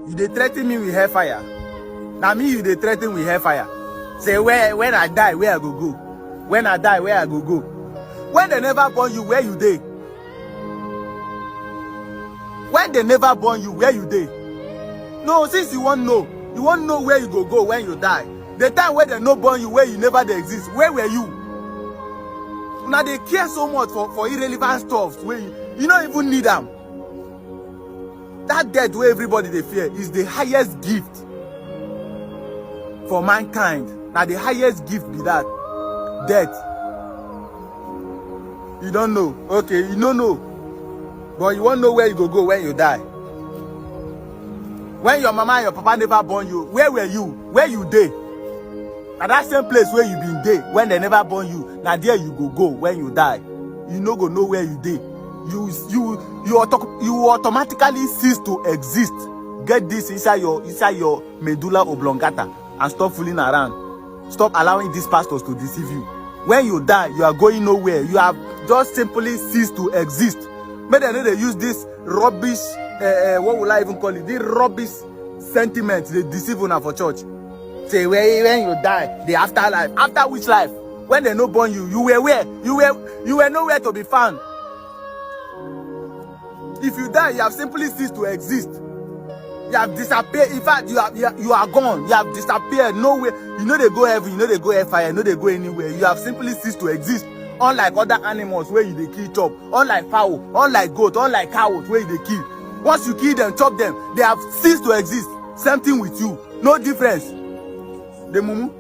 You dey threaten me with hellfire. Now me you dey threaten with hellfire. Say when I die, where I go go? When I die, where I go go? When they never born you, where you dey? When they never born you, where you dey? No, since you won't know where you go when you die. The time where they no born you, where you never dey exist, where were you? Now they care so much for irrelevant stuff where you don't even need them. That death where everybody they fear is the highest gift for mankind. Now the highest gift be that death. You don't know. Okay, you don't know. But you won't know where you go when you die. When your mama and your papa never born you, where were you? Where you dey? Now that same place where you been dey when they never born you, now there you go when you die. You no go know where you dey. You automatically cease to exist. Get this inside your medulla oblongata and stop fooling around. Stop allowing these pastors to deceive you. When you die, you are going nowhere. You have just simply ceased to exist. Maybe they use this rubbish, what will I even call it? This rubbish sentiment they deceive you for church. Say when you die, the afterlife. After which life? When they no born you, you were where? You were nowhere to be found. If you die, you have simply ceased to exist. You have disappeared. In fact, you are gone. You have disappeared. Nowhere. You know they go heaven. You know they go hellfire. You know they go anywhere. You have simply ceased to exist. Unlike other animals where you they kill chop. Unlike fowl. Unlike goat. Unlike cows where you they kill. Once you kill them, chop them, they have ceased to exist. Same thing with you. No difference. The mumu.